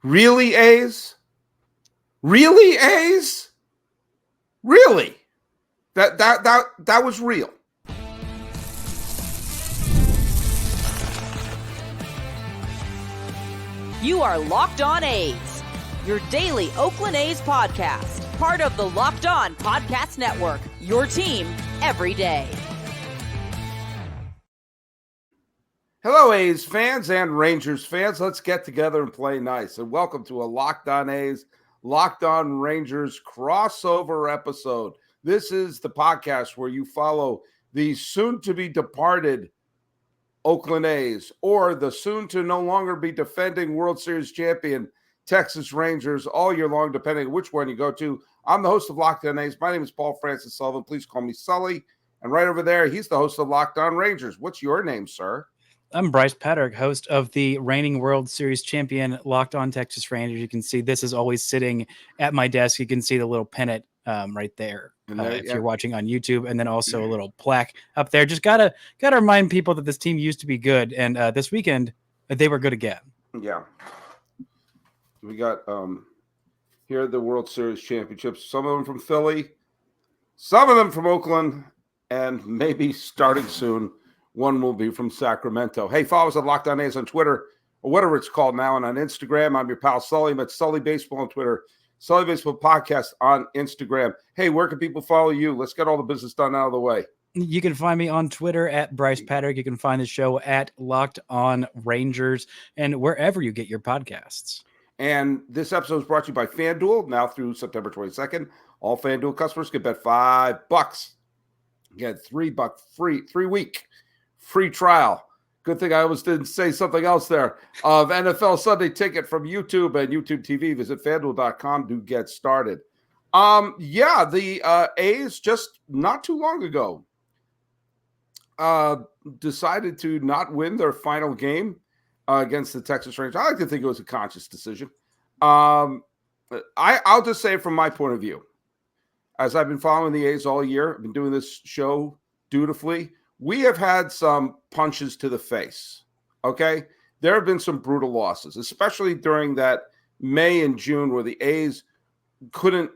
Really, A's? Really, A's? Really? That was real. You are Locked On A's, your daily Oakland A's podcast, part of the Locked On Podcast Network, your team every day. Hello, A's fans and Rangers fans. Let's get together and play nice. And welcome to a Locked On A's, Locked On Rangers crossover episode. This is the podcast where you follow the soon-to-be departed Oakland A's or the soon-to-no longer be defending World Series champion Texas Rangers all year long, depending on which one you go to. I'm the host of Locked On A's. My name is Paul Francis Sullivan. Please call me Sully. And right over there, he's the host of Locked On Rangers. What's your name, sir? I'm Brice Paterik, host of the reigning World Series champion Locked On Texas Rangers. You can see this is always sitting at my desk. You can see the little pennant right there, if you're watching on YouTube, and then also a little plaque up there. Just gotta remind people that this team used to be good, and this weekend they were good again. Yeah, we got here are the World Series championships. Some of them from Philly, some of them from Oakland, and maybe starting soon, one will be from Sacramento. Hey, follow us at Locked On A's on Twitter, or whatever it's called now, and on Instagram. I'm your pal Sully. I'm at Sully Baseball on Twitter, Sully Baseball Podcast on Instagram. Hey, where can people follow you? Let's get all the business done out of the way. You can find me on Twitter at Brice Paterik. You can find the show at Locked On Rangers and wherever you get your podcasts. And this episode is brought to you by FanDuel. Now through September 22nd, all FanDuel customers can bet $5. Get $3 free, 3-week free trial. Good thing I almost didn't say something else there. Of NFL Sunday Ticket from YouTube and YouTube TV. Visit FanDuel.com to get started. The A's just not too long ago decided to not win their final game against the Texas Rangers. I like to think it was a conscious decision. I'll just say from my point of view, as I've been following the A's all year, I've been doing this show dutifully. We have had some punches to the face, okay? There have been some brutal losses, especially during that May and June where the A's couldn't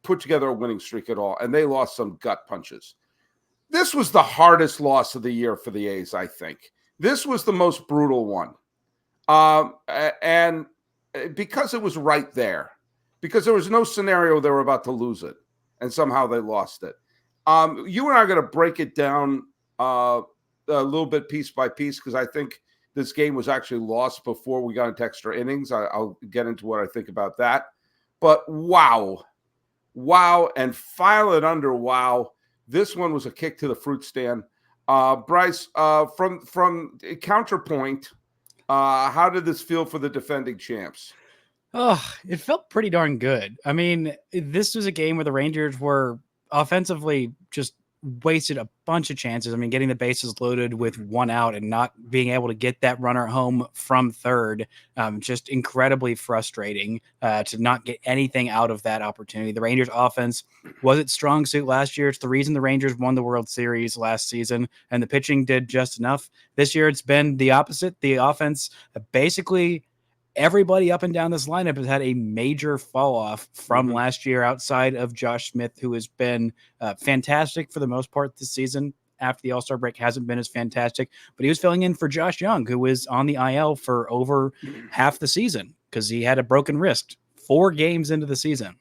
put together a winning streak at all, and they lost some gut punches. This was the hardest loss of the year for the A's, I think. This was the most brutal one. And because it was right there, because there was no scenario they were about to lose it, and somehow they lost it. You and I are going to break it down a little bit piece by piece, because I think this game was actually lost before we got into extra innings. I'll get into what I think about that. But wow, and file it under wow. This one was a kick to the fruit stand. Brice, from counterpoint, how did this feel for the defending champs? Oh, it felt pretty darn good. I mean, this was a game where the Rangers were offensively just wasted a bunch of chances. I mean, getting the bases loaded with one out and not being able to get that runner home from third, just incredibly frustrating to not get anything out of that opportunity. The Rangers offense was its strong suit last year. It's the reason the Rangers won the World Series last season, and the pitching did just enough. This year, it's been the opposite. The offense basically everybody up and down this lineup has had a major fall off from last year outside of Josh Smith, who has been fantastic for the most part this season. After the All-Star break, hasn't been as fantastic, but he was filling in for Josh Young, who was on the IL for over half the season because he had a broken wrist 4 games into the season.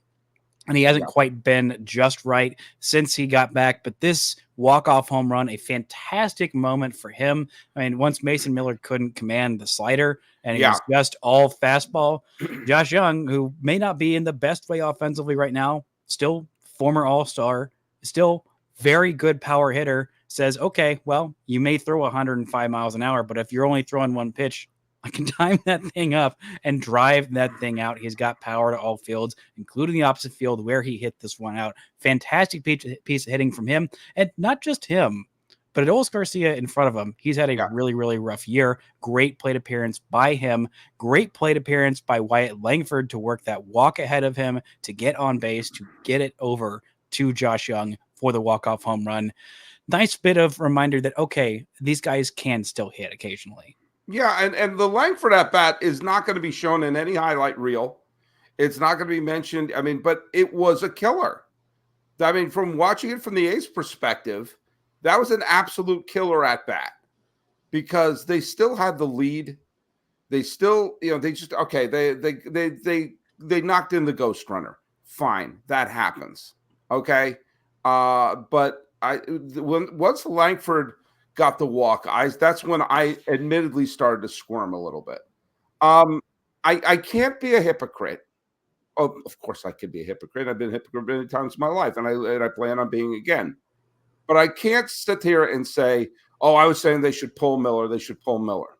And he hasn't quite been just right since he got back. But this walk-off home run, a fantastic moment for him. I mean, once Mason Miller couldn't command the slider and it was just all fastball, Josh Young, who may not be in the best way offensively right now, still former All-Star, still very good power hitter, says, okay, well, you may throw 105 miles an hour, but if you're only throwing one pitch, I can time that thing up and drive that thing out. He's got power to all fields, including the opposite field where he hit this one out. Fantastic piece of hitting from him. And not just him, but Adolis Garcia in front of him. He's had a really, really rough year. Great plate appearance by him. Great plate appearance by Wyatt Langford to work that walk ahead of him, to get on base, to get it over to Josh Young for the walk-off home run. Nice bit of reminder that, okay, these guys can still hit occasionally. Yeah, and the Langford at bat is not going to be shown in any highlight reel. It's not going to be mentioned. I mean, but it was a killer. I mean, from watching it from the A's perspective, that was an absolute killer at bat because they still had the lead. They still, they just okay. They knocked in the ghost runner. Fine, that happens. Okay, but once Langford got the walk, that's when I admittedly started to squirm a little bit. I can't be a hypocrite. Oh, of course I could be a hypocrite. I've been a hypocrite many times in my life, and I plan on being again. But I can't sit here and say, "Oh, I was saying they should pull Miller. They should pull Miller."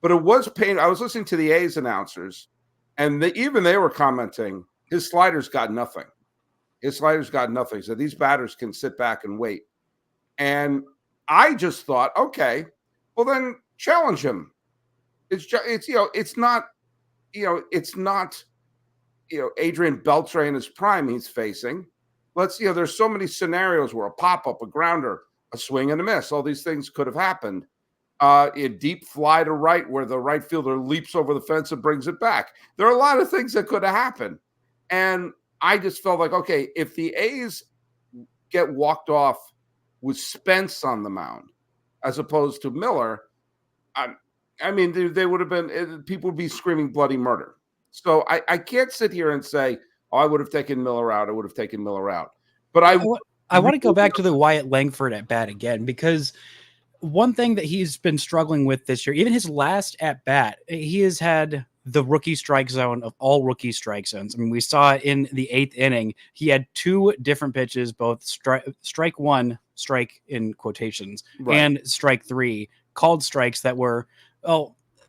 But it was pain. I was listening to the A's announcers, and even they were commenting, his sliders got nothing. His sliders got nothing. So these batters can sit back and wait. And I just thought, okay, well then challenge him. It's not Adrian Beltre in his prime he's facing. There's so many scenarios where a pop-up, a grounder, a swing and a miss, all these things could have happened. A deep fly to right where the right fielder leaps over the fence and brings it back. There are a lot of things that could have happened. And I just felt like, okay, if the A's get walked off with Spence on the mound as opposed to Miller, I mean, they would have been, people would be screaming bloody murder. So I can't sit here and say, oh, I would have taken Miller out. I would have taken Miller out. But I want to go back to the Wyatt Langford at bat again, because one thing that he's been struggling with this year, even his last at bat, he has had the rookie strike zone of all rookie strike zones. I mean, we saw it in the 8th inning. He had 2 different pitches, both strike 1, strike in quotations, right, and strike 3, called strikes that were,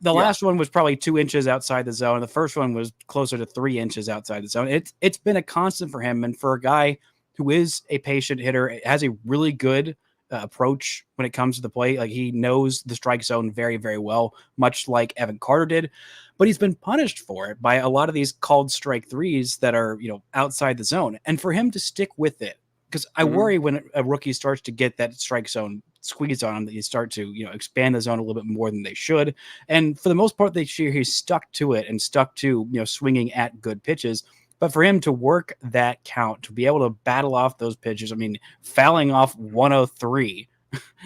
last one was probably 2 inches outside the zone. The first one was closer to 3 inches outside the zone. It's been a constant for him. And for a guy who is a patient hitter, has a really good approach when it comes to the plate. Like, he knows the strike zone very, very well, much like Evan Carter did, but he's been punished for it by a lot of these called strike 3s that are, outside the zone. And for him to stick with it, because I worry when a rookie starts to get that strike zone squeeze on him, that you start to, expand the zone a little bit more than they should. And for the most part this year, he's stuck to it and stuck to, swinging at good pitches. But for him to work that count, to be able to battle off those pitches, I mean, fouling off 103,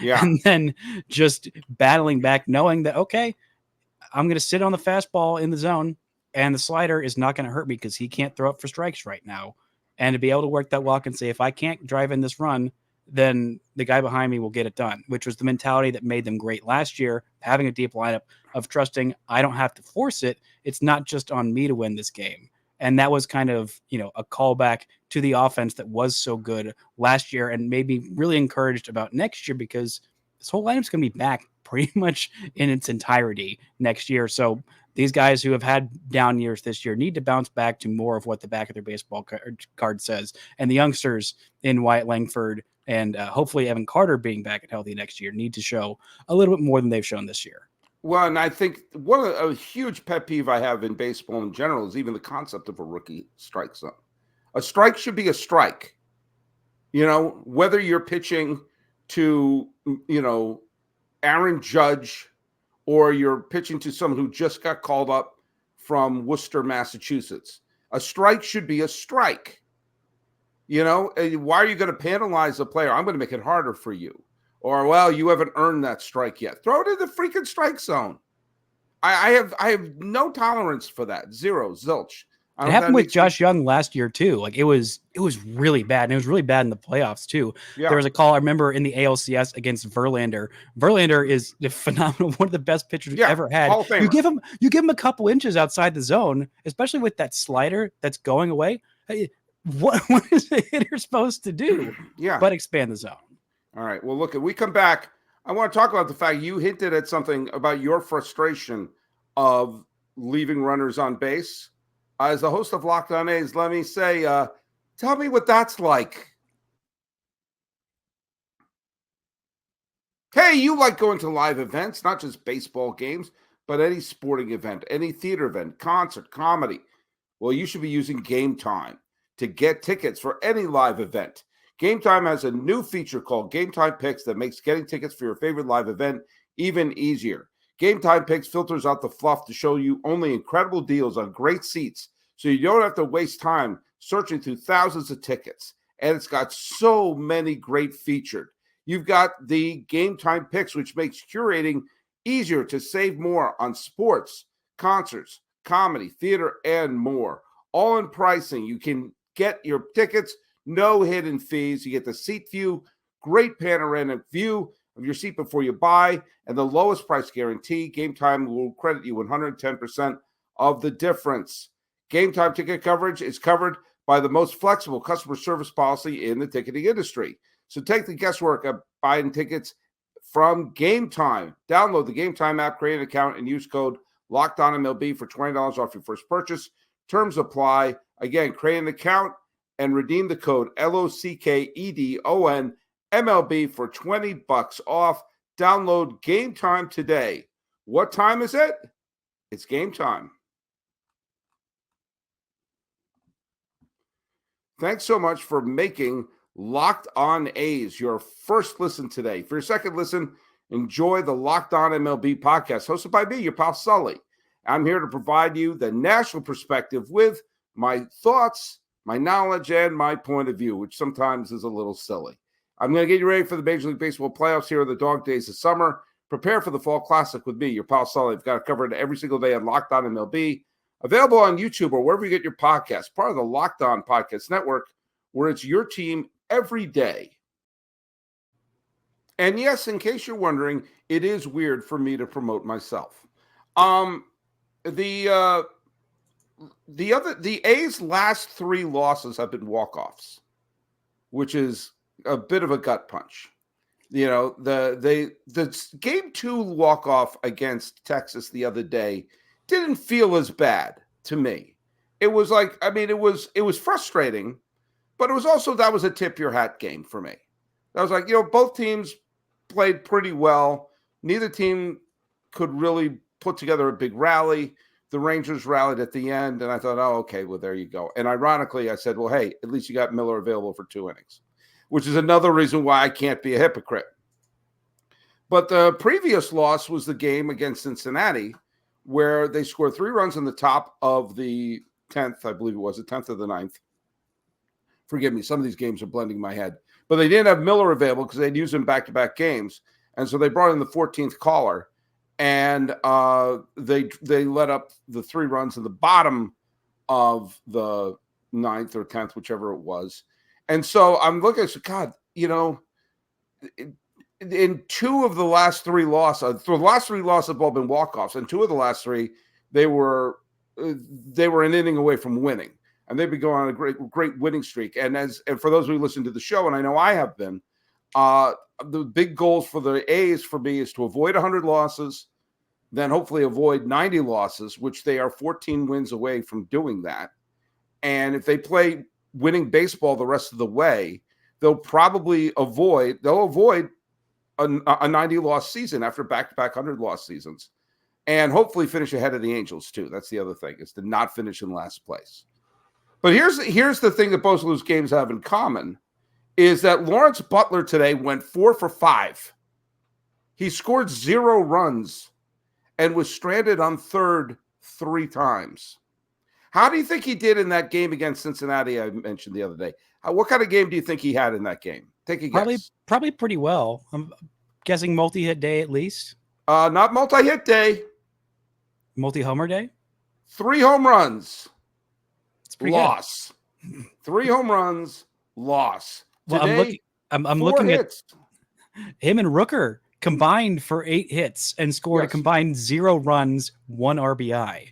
and then just battling back, knowing that, okay, I'm going to sit on the fastball in the zone, and the slider is not going to hurt me because he can't throw up for strikes right now. And to be able to work that walk and say, if I can't drive in this run, then the guy behind me will get it done, which was the mentality that made them great last year, having a deep lineup of trusting I don't have to force it. It's not just on me to win this game. And that was kind of, a callback to the offense that was so good last year and made me really encouraged about next year, because this whole lineup's going to be back pretty much in its entirety next year. So these guys who have had down years this year need to bounce back to more of what the back of their baseball card says. And the youngsters in Wyatt Langford and hopefully Evan Carter being back and healthy next year need to show a little bit more than they've shown this year. Well, and I think a huge pet peeve I have in baseball in general is even the concept of a rookie strike zone. A strike should be a strike. Whether you're pitching to, Aaron Judge, or you're pitching to someone who just got called up from Worcester, Massachusetts. A strike should be a strike. Why are you going to penalize a player? I'm going to make it harder for you. Or, well, you haven't earned that strike yet. Throw it in the freaking strike zone. I have no tolerance for that. Zero, zilch. It happened with Josh Young last year too. Like, it was really bad, and it was really bad in the playoffs too. Yeah. There was a call I remember in the ALCS against Verlander. Verlander is phenomenal, one of the best pitchers we've ever had. You give him a couple inches outside the zone, especially with that slider that's going away. What is a hitter supposed to do? But expand the zone. All right. Well, look, if we come back, I want to talk about the fact you hinted at something about your frustration of leaving runners on base. As the host of Locked On A's, let me say, tell me what that's like. Hey, you like going to live events, not just baseball games, but any sporting event, any theater event, concert, comedy. Well, you should be using Game Time to get tickets for any live event. Game Time has a new feature called Game Time Picks that makes getting tickets for your favorite live event even easier. Game Time Picks filters out the fluff to show you only incredible deals on great seats, so you don't have to waste time searching through thousands of tickets. And it's got so many great featured. You've got the Game Time Picks, which makes curating easier to save more on sports, concerts, comedy, theater, and more. All in pricing. You can get your tickets, no hidden fees. You get the seat view, great panoramic view of your seat before you buy, and the lowest price guarantee. Game Time will credit you 110% of the difference. Game Time ticket coverage is covered by the most flexible customer service policy in the ticketing industry. So take the guesswork of buying tickets from Game Time. Download the Game Time app, create an account, and use code LOCKEDONMLB for $20 off your first purchase. Terms apply. Again, create an account and redeem the code LOCKEDONMLB for $20 off. Download Game Time today. What time is it? It's game time. Thanks so much for making Locked On A's your first listen today. For your second listen, enjoy the Locked On MLB podcast hosted by me, your pal Sully. I'm here to provide you the national perspective with my thoughts, my knowledge, and my point of view, which sometimes is a little silly. I'm going to get you ready for the Major League Baseball playoffs here in the dog days of summer. Prepare for the Fall Classic with me, your pal Sully. I've got it covered every single day on Locked On MLB. Available on YouTube or wherever you get your podcasts, part of the Locked On Podcast Network, where it's your team every day. And yes, in case you're wondering, it is weird for me to promote myself. The A's last 3 losses have been walk-offs, which is a bit of a gut punch. You know, the game 2 walk-off against Texas the other day didn't feel as bad to me. It was like, I mean, it was frustrating, but it was also, that was a tip your hat game for me. I was like, you know, both teams played pretty well. Neither team could really put together a big rally. The Rangers rallied at the end, and I thought, oh, okay, well, there you go. And ironically, I said, well, hey, at least you got Miller available for 2 innings, which is another reason why I can't be a hypocrite. But the previous loss was the game against Cincinnati, where they scored 3 runs in the top of the 10th, I believe it was, the 10th or the 9th. Forgive me, some of these games are blending my head. But they didn't have Miller available because they'd used him back-to-back games. And so they brought in the 14th caller, and they let up the 3 runs in the bottom of the 9th or 10th, whichever it was. And so I'm looking, I said, God, you know, in 2 of the last 3 losses, the last 3 losses have all been walk-offs, and 2 of the last 3, they were an inning away from winning, and they've been going on a great winning streak. And for those who listen to the show, and I know I have been, the big goals for the A's for me is to avoid 100 losses, then hopefully avoid 90 losses, which they are 14 wins away from doing that. And if they play winning baseball the rest of the way, they'll avoid a 90-loss season after back-to-back 100-loss seasons, and hopefully finish ahead of the Angels too. That's the other thing, is to not finish in last place. But here's the thing that both of those games have in common, is that Lawrence Butler today went 4 for 5. He scored 0 runs and was stranded on third 3 times. How do you think he did in that game against Cincinnati I mentioned the other day? What kind of game do you think he had in that game? Take a guess. Probably pretty well. I'm guessing multi-hit day at least. Not multi-hit day. Multi-homer day? 3 home runs. It's pretty loss. Good. 3 home runs, loss. Today, well, I'm looking hits. At him and Rooker combined for 8 hits and scored a combined 0 runs, 1 RBI.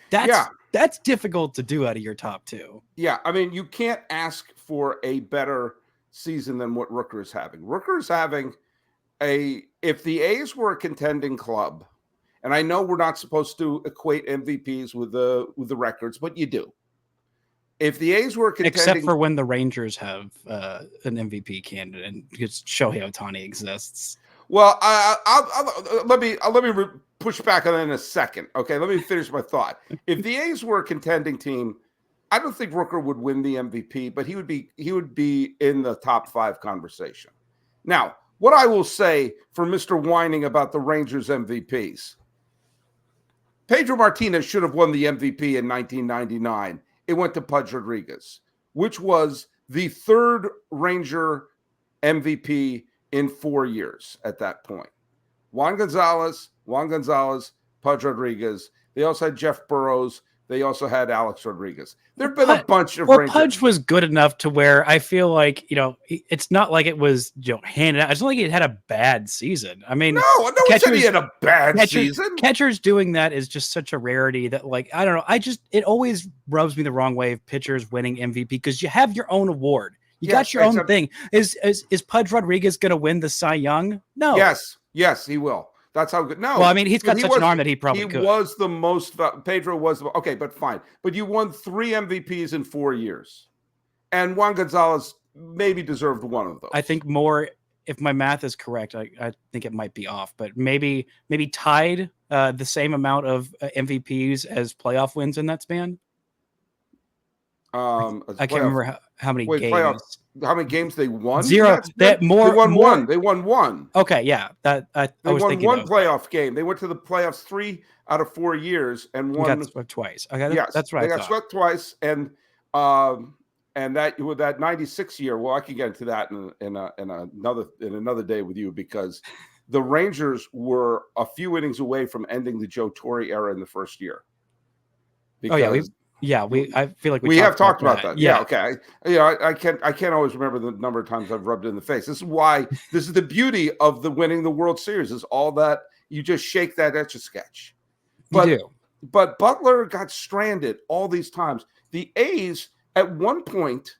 That's difficult to do out of your top 2. Yeah, I mean, you can't ask for a better season than what Rooker is having. Rooker is having if the A's were a contending club, and I know we're not supposed to equate MVPs with the records, but you do. If the A's were contending, except for when the Rangers have an MVP candidate, and because Shohei Ohtani exists. Well, let me push back on that in a second. Okay, let me finish my thought. If the A's were a contending team, I don't think Rooker would win the MVP, but he would be in the top 5 conversation. Now, what I will say for Mr. Whining about the Rangers MVPs, Pedro Martinez should have won the MVP in 1999. It went to Pudge Rodriguez, which was the third Ranger MVP in 4 years at that point. Juan Gonzalez, Pudge Rodriguez. They also had Jeff Burrows. They also had Alex Rodriguez. There have been a bunch of Rangers. Pudge was good enough to where I feel like, it's not like it was, handed out. It's not like he had a bad season. I mean, no one said he had a bad season. Catchers doing that is just such a rarity that, like, I don't know. It always rubs me the wrong way of pitchers winning MVP because you have your own award. You got your own thing. Is Pudge Rodriguez going to win the Cy Young? No. Yes, he will. That's how good. No. Well, I mean, he's got such an arm that he probably could. He was the most. Pedro was okay, but fine. But you won 3 MVPs in 4 years, and Juan Gonzalez maybe deserved one of those. I think more. If my math is correct, I think it might be off, but maybe tied the same amount of MVPs as playoff wins in that span. I can't remember how many games. How many games they won? 0. They won one. They won one. Okay, yeah. I was thinking one playoff game. They went to the playoffs 3 out of 4 years and won. Got swept twice. Okay, yes, that's right. They got swept twice, and that with that 96 year. Well, I can get into that in another day with you because the Rangers were a few innings away from ending the Joe Torre era in the first year. Because I feel like we have talked about that. Yeah. Okay. I can't always remember the number of times I've rubbed it in the face. This is why this is the beauty of the winning the World Series is all that you just shake that Etch-a-Sketch. But Butler got stranded all these times. The A's at one point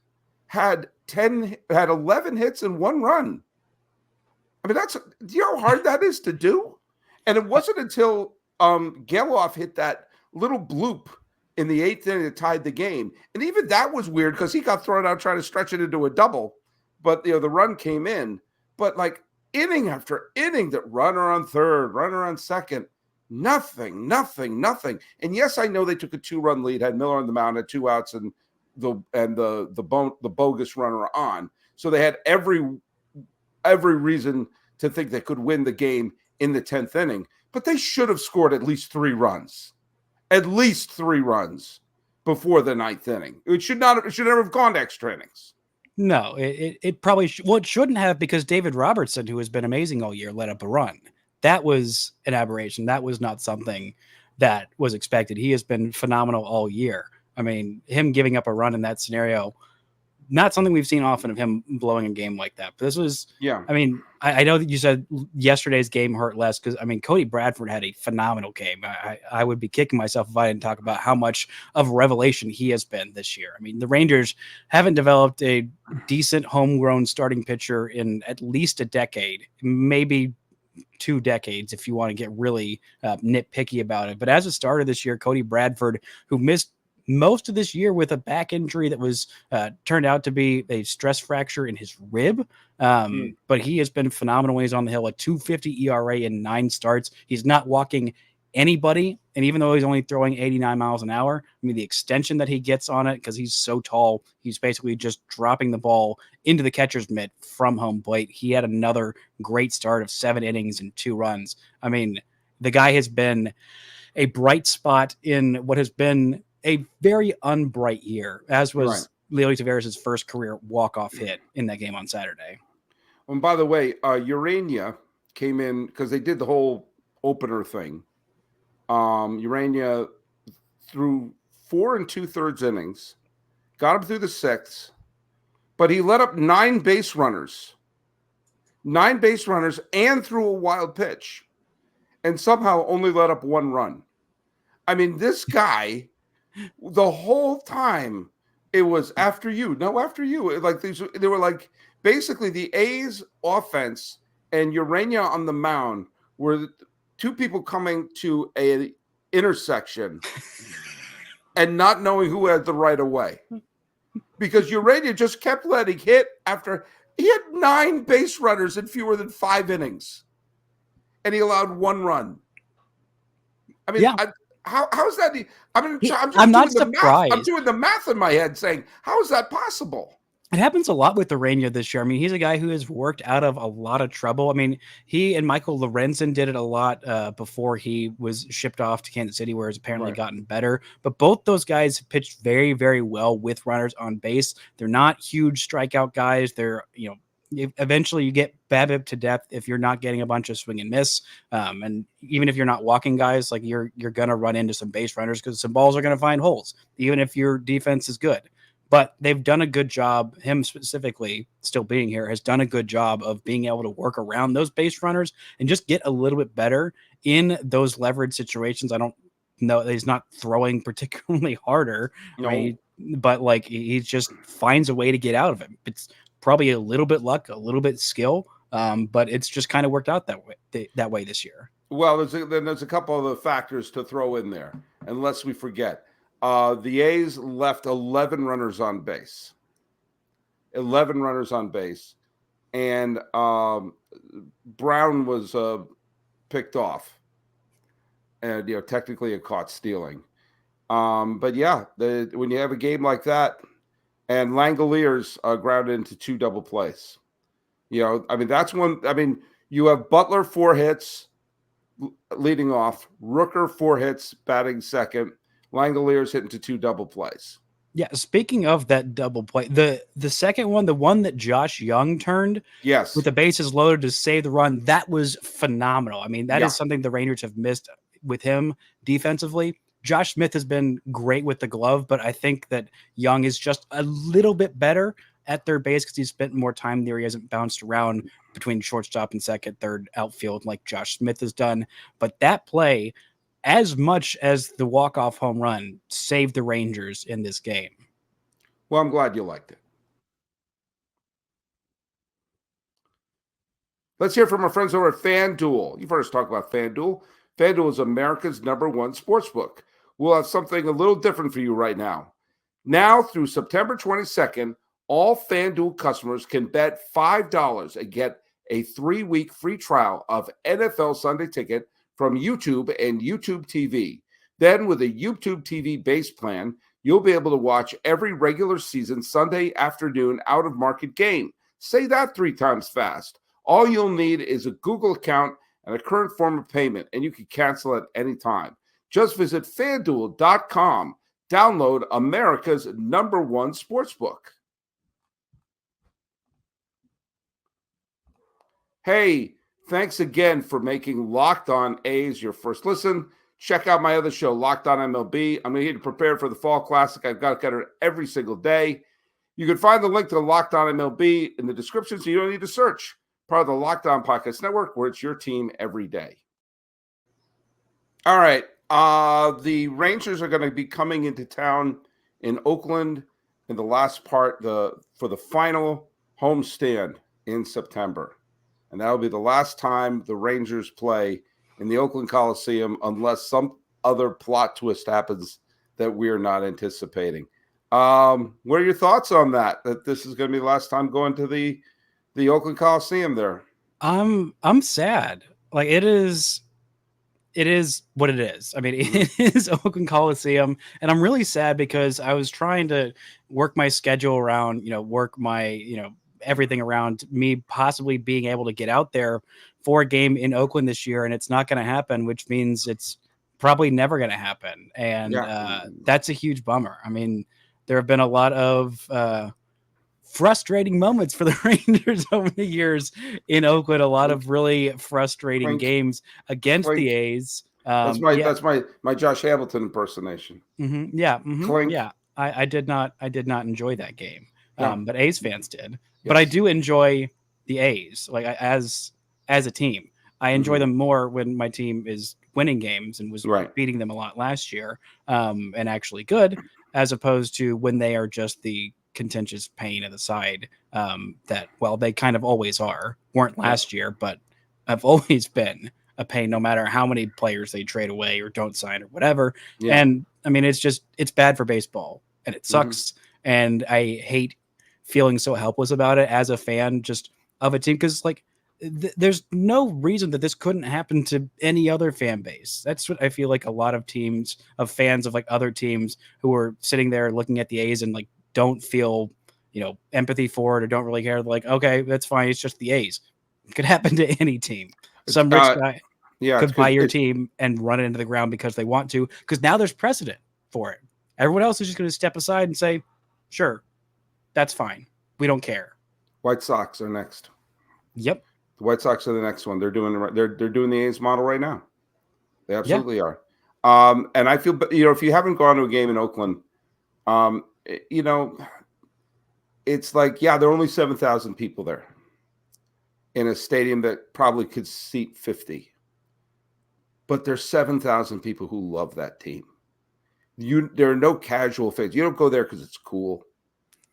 had 11 hits and 1 run. I mean, do you know how hard that is to do? And it wasn't until Geloff hit that little bloop in the 8th inning that tied the game. And even that was weird because he got thrown out trying to stretch it into a double. But, the run came in. But, like, inning after inning, that runner on third, runner on second, nothing. And, yes, I know they took a 2-run lead, had Miller on the mound, had 2 outs, and the bogus runner on. So they had every reason to think they could win the game in the 10th inning. But they should have scored at least 3 runs. At least 3 runs before the 9th inning. It should never have gone to extra innings. No, it probably it shouldn't have because David Robertson, who has been amazing all year, let up a run. That was an aberration. That was not something that was expected. He has been phenomenal all year. I mean, him giving up a run in that scenario, not something we've seen often of him blowing a game like that. But this was, I mean, I know that you said yesterday's game hurt less because, I mean, Cody Bradford had a phenomenal game. I would be kicking myself if I didn't talk about how much of a revelation he has been this year. I mean, the Rangers haven't developed a decent homegrown starting pitcher in at least a decade, maybe 2 decades if you want to get really nitpicky about it. But as a starter this year, Cody Bradford, who missed most of this year with a back injury that was turned out to be a stress fracture in his rib. But he has been phenomenal when he's on the hill. A 2.50 ERA in 9 starts. He's not walking anybody. And even though he's only throwing 89 miles an hour, I mean, the extension that he gets on it, because he's so tall, he's basically just dropping the ball into the catcher's mitt from home plate. He had another great start of 7 innings and 2 runs. I mean, the guy has been a bright spot in what has been a very unbright year, as was Leody Taveras' first career walk-off hit in that game on Saturday. And by the way, Urania came in because they did the whole opener thing. Urania threw 4 2/3 innings, got him through the 6th, but he let up 9 base runners. 9 base runners and threw a wild pitch and somehow only let up 1 run. I mean, this guy... The whole time it was after you. Like they were like basically the A's offense and Urania on the mound were 2 people coming to a intersection and not knowing who had the right of way. Because Urania just kept letting hit after he had 9 base runners in fewer than 5 innings. And he allowed 1 run. I mean, How is that? I mean, I'm not surprised. I'm doing the math in my head saying, how is that possible? It happens a lot with the Rainier this year. I mean, he's a guy who has worked out of a lot of trouble. I mean, he and Michael Lorenzen did it a lot before he was shipped off to Kansas City, where it's apparently Right. gotten better. But both those guys pitched very, very well with runners on base. They're not huge strikeout guys. They're, eventually you get BABIP to death if you're not getting a bunch of swing and miss. And even if you're not walking guys, like you're going to run into some base runners because some balls are going to find holes, even if your defense is good. But they've done a good job, him specifically still being here, has done a good job of being able to work around those base runners and just get a little bit better in those leverage situations. I don't know. He's not throwing particularly harder, No. right? But like he just finds a way to get out of it. It's probably a little bit luck, a little bit skill, but it's just kind of worked out that way this year. Well, there's a couple of the factors to throw in there, unless we forget. The A's left 11 runners on base. 11 runners on base. And Brown was picked off. And, technically a caught stealing. But yeah, when you have a game like that, and Langoliers grounded into 2 double plays. That's one. You have Butler 4 hits leading off, Rooker 4 hits batting second, Langoliers hit into 2 double plays. Yeah, speaking of that double play, the second one, the one that Josh Young turned, yes, with the bases loaded to save the run, that was phenomenal. I mean, that is something the Rangers have missed with him defensively. Josh Smith has been great with the glove, but I think that Young is just a little bit better at third base because he's spent more time there. He hasn't bounced around between shortstop and second, third, outfield like Josh Smith has done. But that play, as much as the walk-off home run, saved the Rangers in this game. Well, I'm glad you liked it. Let's hear from our friends over at FanDuel. You've heard us talk about FanDuel. FanDuel is America's #1 sportsbook. We'll have something a little different for you right now. Now through September 22nd, all FanDuel customers can bet $5 and get a 3-week free trial of NFL Sunday Ticket from YouTube and YouTube TV. Then with a YouTube TV base plan, you'll be able to watch every regular season Sunday afternoon out-of-market game. Say that 3 times fast. All you'll need is a Google account and a current form of payment, and you can cancel at any time. Just visit FanDuel.com. Download America's #1 sportsbook. Hey, thanks again for making Locked On A's your first listen. Check out my other show, Locked On MLB. I'm here to prepare for the Fall Classic. I've got it every single day. You can find the link to the Locked On MLB in the description, so you don't need to search. Part of the Locked On Podcast Network, where it's your team every day. All right. The Rangers are going to be coming into town in Oakland in the last part for the final homestand in September. And that'll be the last time the Rangers play in the Oakland Coliseum unless some other plot twist happens that we're not anticipating. What are your thoughts on that this is going to be the last time going to the Oakland Coliseum there? I'm sad. Like it is what it is. I mean, it is Oakland Coliseum, and I'm really sad because I was trying to work my schedule around, work my, everything around me possibly being able to get out there for a game in Oakland this year, and it's not going to happen, which means it's probably never going to happen. And that's a huge bummer. I mean, there have been a lot of frustrating moments for the Rangers over the years in Oakland. A lot of really frustrating games against the A's. That's my Josh Hamilton impersonation. Mm-hmm, yeah. Mm-hmm, yeah. I did not enjoy that game. But A's fans did. Yes. But I do enjoy the A's, like as a team. I enjoy them more when my team is winning games and was beating them a lot last year, and actually good, as opposed to when they are just the contentious pain in the side that, well, they kind of always weren't last year, but have always been a pain no matter how many players they trade away or don't sign or whatever. Yeah. And I mean, it's bad for baseball and it sucks. And I hate feeling so helpless about it as a fan just of a team. Cause like there's no reason that this couldn't happen to any other fan base. That's what I feel like a lot of fans of like other teams who are sitting there looking at the A's and like, don't feel empathy for it or don't really care. They're like, okay, that's fine. It's just the A's. It could happen to any team. Some rich guy could buy your team and run it into the ground because they want to, because now there's precedent for it. Everyone else is just going to step aside and say, sure, that's fine. We don't care. White Sox are next. Yep. The White Sox are the next one. They're doing the A's model right now. They absolutely are. And I feel, if you haven't gone to a game in Oakland, it's like, there are only 7,000 people there in a stadium that probably could seat 50. But there's 7,000 people who love that team. There are no casual fans. You don't go there because it's cool.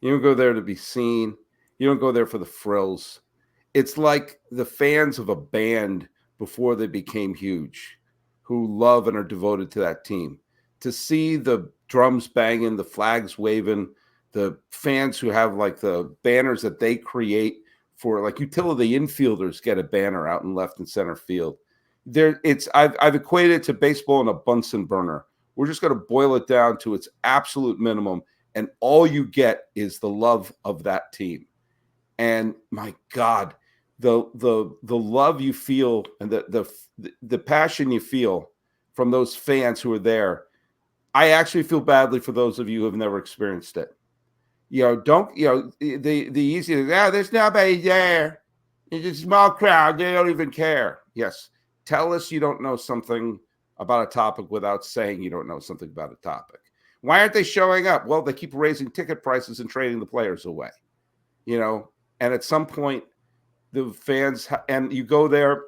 You don't go there to be seen. You don't go there for the frills. It's like the fans of a band before they became huge, who love and are devoted to that team. To see the drums banging, the flags waving, the fans who have like the banners that they create for, like, utility infielders get a banner out in left and center field. I've equated it to baseball in a Bunsen burner. We're just going to boil it down to its absolute minimum, and all you get is the love of that team. And my God, the love you feel and the passion you feel from those fans who are there. I actually feel badly for those of you who have never experienced it. The easy, there's nobody there. It's a small crowd. They don't even care. Yes. Tell us you don't know something about a topic without saying you don't know something about a topic. Why aren't they showing up? Well, they keep raising ticket prices and trading the players away. And at some point, the fans, and you go there,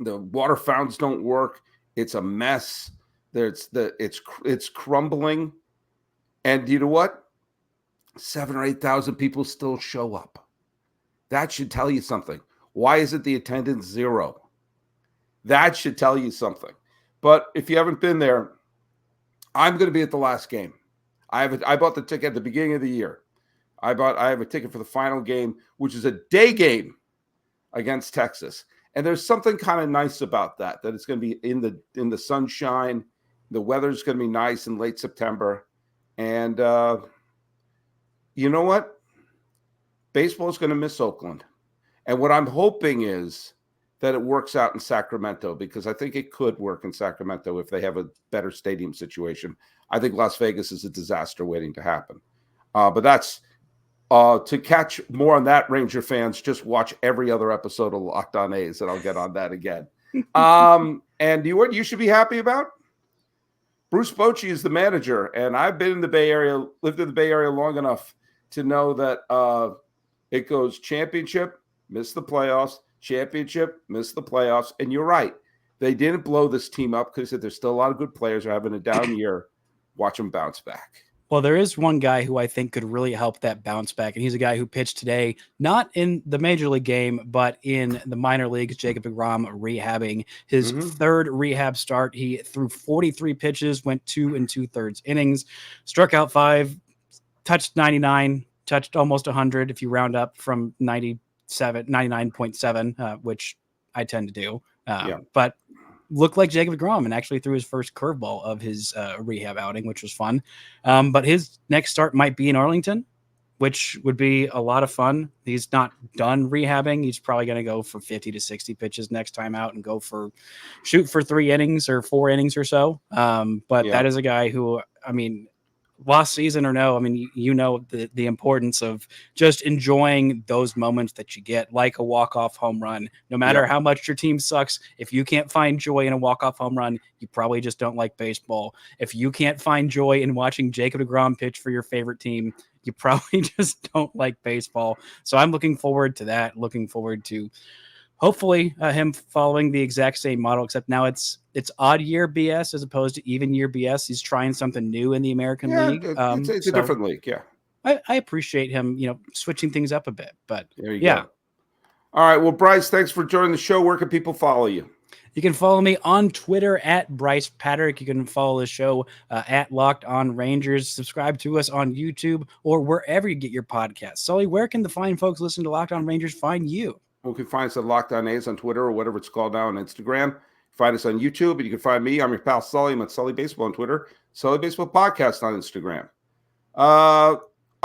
the water fountains don't work. It's a mess. It's crumbling. And you know what? 7,000 or 8,000 people still show up. That should tell you something. Why isn't the attendance 0? That should tell you something. But if you haven't been there, I'm going to be at the last game. I bought the ticket at the beginning of the year. I have a ticket for the final game, which is a day game against Texas. And there's something kind of nice about that it's going to be in the sunshine. The weather's going to be nice in late September. And you know what? Baseball is going to miss Oakland. And what I'm hoping is that it works out in Sacramento, because I think it could work in Sacramento if they have a better stadium situation. I think Las Vegas is a disaster waiting to happen. But that's to catch more on that, Ranger fans, just watch every other episode of Locked On A's, and I'll get on that again. And what you should be happy about? Brice Paterik is the manager, and I've been in the Bay Area, lived in the Bay Area long enough to know that it goes championship, miss the playoffs, championship, miss the playoffs. And you're right. They didn't blow this team up because there's still a lot of good players who are having a down year. Watch them bounce back. Well, there is one guy who I think could really help that bounce back, and he's a guy who pitched today, not in the major league game, but in the minor leagues. Jacob deGrom rehabbing his third rehab start. He threw 43 pitches, went 2 2/3 innings, struck out 5, touched 99, touched almost 100 if you round up from 99.7, which I tend to do. But looked like Jacob deGrom and actually threw his first curveball of his rehab outing, which was fun. But his next start might be in Arlington, which would be a lot of fun. He's not done rehabbing. He's probably going to go for 50 to 60 pitches next time out and shoot for 3 innings or 4 innings or so. That is a guy who, last season or no, the importance of just enjoying those moments that you get, like a walk-off home run. No matter how much your team sucks, if you can't find joy in a walk-off home run, you probably just don't like baseball. If you can't find joy in watching Jacob deGrom pitch for your favorite team, you probably just don't like baseball. So I'm looking forward to that, looking forward to hopefully him following the exact same model, except now it's odd year BS as opposed to even year BS. He's trying something new in the American League. It's a different league. Yeah. I appreciate him, switching things up a bit, but there you go. All right. Well, Brice, thanks for joining the show. Where can people follow you? You can follow me on Twitter at Brice Paterik. You can follow the show at Locked On Rangers. Subscribe to us on YouTube or wherever you get your podcasts. Sully, where can the fine folks listening to Locked On Rangers find you? You can find us at Locked On A's on Twitter or whatever it's called now on Instagram. Find us on YouTube, and you can find me. I'm your pal Sully. I'm at Sully Baseball on Twitter, Sully Baseball Podcast on Instagram.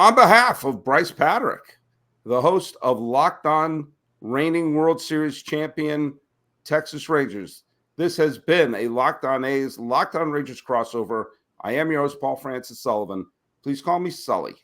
On behalf of Brice Paterik, the host of Locked On, reigning World Series champion Texas Rangers, this has been a Locked On A's, Locked On Rangers crossover. I am your host, Paul Francis Sullivan. Please call me Sully.